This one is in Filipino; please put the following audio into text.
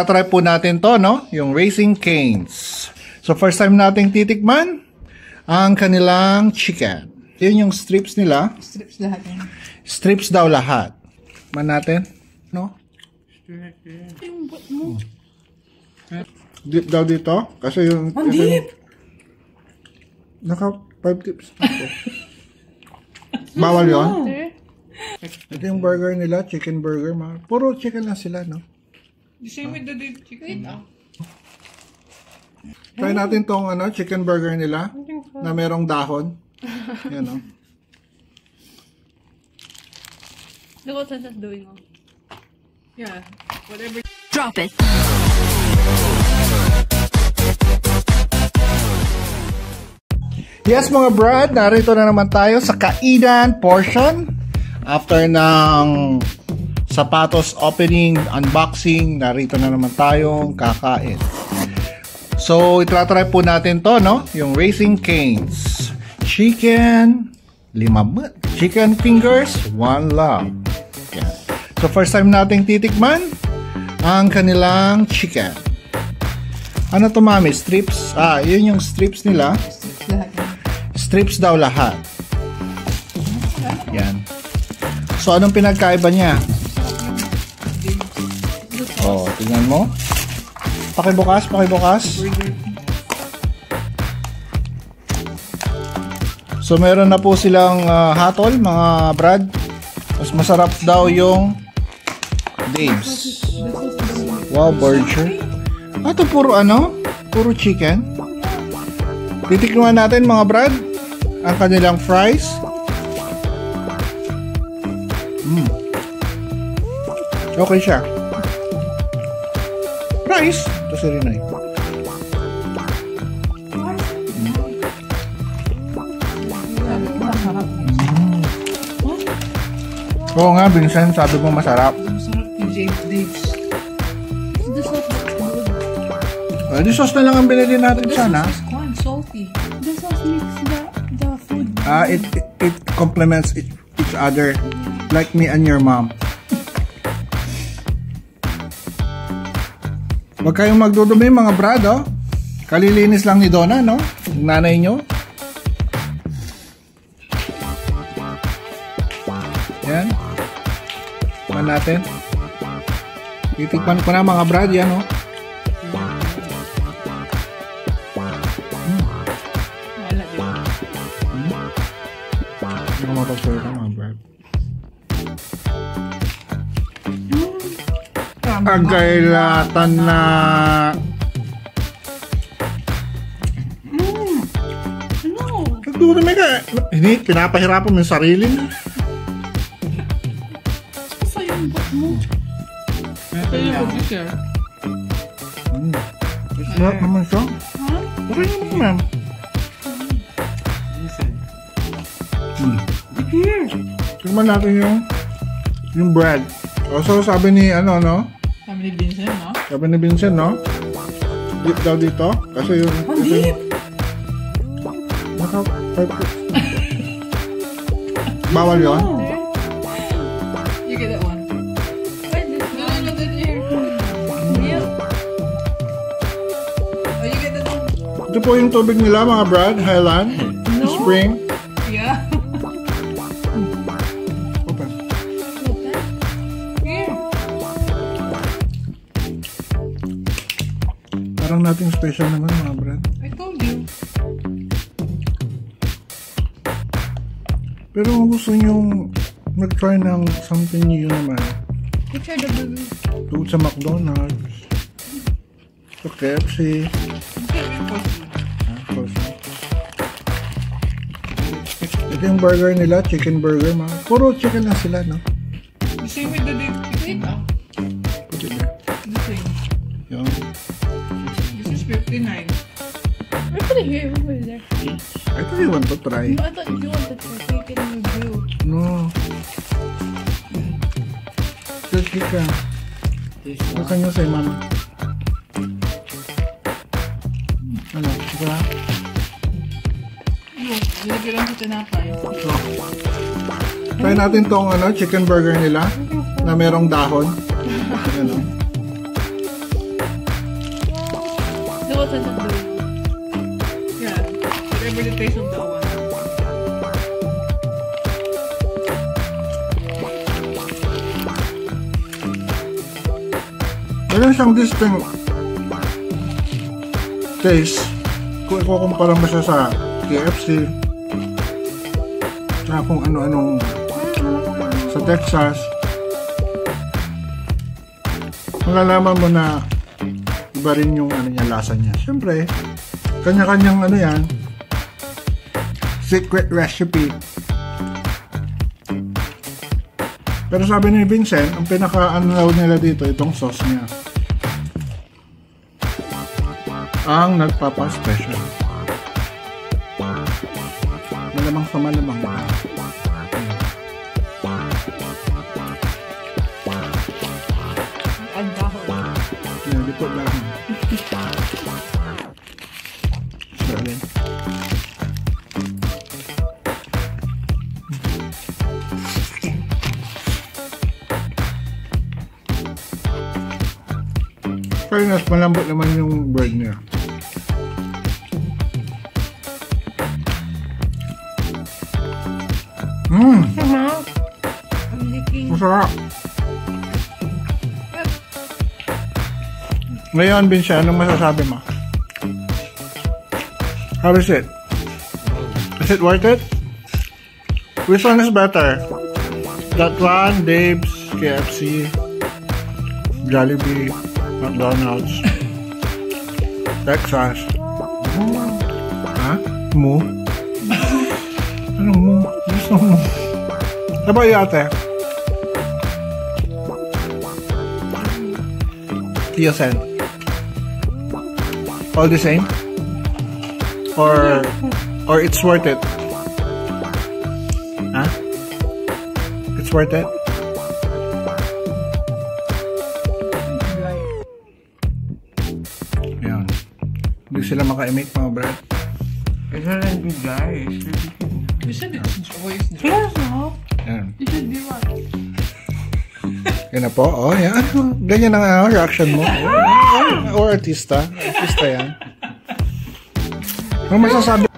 try po natin to, no? Yung Raising Cane's. So, first time nating titikman ang kanilang chicken. Yun yung strips nila. Strips lahat yan. Strips daw lahat. Man natin, no? Yung butt mo. Dip daw dito. Kasi yung... Ang deep! Naka 5 tips ako. Bawal yun? Ito yung burger nila, chicken burger. Puro chicken lang sila, no? The same with the chicken. Try natin tong chicken burger nila na merong dahon. Yan, no? Look what Santa's doing. Yeah, whatever. Drop it. Yes mga brad, narito na naman tayo sa kainan portion. After ng sapatos opening, unboxing, narito na naman tayong kakain. So, itratry po natin to, no? Yung Raising Cane's. Chicken, 5 chicken fingers, 1 love. Yan. So, first time nating titikman ang kanilang chicken. Ano to mami? Strips? Yun yung strips nila. Strips lahat yan. Strips daw lahat. Yan. So, anong pinagkaiba niya? Oh, tingnan mo. Pakibukas, pakibukas. So, meron na po silang hatol, mga brad. Mas masarap daw yung Dave's. Wow, burger. Ito puro puro chicken. Titikman natin mga brad ang kanilang fries. Okay siya. Fries. Ito si Rinay. Oo nga, Vincent, sabi mo masarap. Masarap yung Dave's. The sauce looks good. Di sauce na lang ang binili natin sana. Salty. The sauce makes the food. It complements each other, like me and your mom. Huwag kayong magdudumi mga brad, oh. Kalilinis lang ni Donna, no? Yung nanay nyo. Yan. Tikman natin. Titikman ko na mga brad, yan, oh. Hindi ko mapag-serve mga brad. Ang kailatan na nagdudumi ka. Hindi, pinapahirapan mo yung sarili mo. Basta yung butt mo. Ito yung butt siya. Sarap naman siya. Okay naman ma'am. Tignan natin yung bread. So sabi ni no? Sabi ni Vincent, no? Sabi ni Vincent, no? Dip daw dito. Kasi yung... Ang deep! Bawal yun? You get that one. No, that's here. Oh, you get that one. Ito po yung tubig nila, mga brad. Highland. Spring. Yeah. Open. Here. Parang nating special naman, mga brad. I told you. Pero kung gusto nyo mag-try ng something new naman, Which are the burgers? tungkol sa McDonald's, sa KFC, ito yung burger nila, chicken burger, mga puro chicken lang sila, no? The same with the chicken. Puti na. The same. Yun. This is 59. I put it here, over there. I thought you want to try. No, I thought you wanted to take it in review. No. Sige ka. What can you say, ma'am? Ano? Sige lang? Nilagyan lang sa tinapay. Try natin tong chicken burger nila na merong dahon. Ayan, what's in the blue. Yeah. Whatever the taste of that one. Meron siyang distinct taste. Kung ikukumpara mo siya sa KFC, sa kung ano-anong sa Texas, malalaman mo na iba rin yung ano niya, lasa niya. Siyempre, kanya-kanyang ano yan, secret recipe. Pero sabi ni Vincent, ang pinaka-ano daw nila dito, itong sauce niya. Ang nagpapa-special. Malamang sa malamang. Ang dahon. Yan, dito lang. Sabi. Fairness, malambot naman yung bread niya. I'm licking. Masarap. Ngayon, Vincent, anong masasabi mo? How is it? Is it worth it? Which one is better? That one, Dave's, KFC, Jollibee, McDonald's, Texas. Ha? Mo? Anong mo? Gusto mo? Ano ba yung ate? TSN. All the same? Or it's worth it? Huh? It's worth it? Ayan. Hindi sila maka-emit mga brad. It's not like good guys. You said it's always Yes, no. Ayan. You should be one. Yan na po. Oh, yan. Ganyan ang reaction mo. Or artista. Artista yan. Ano masasabi?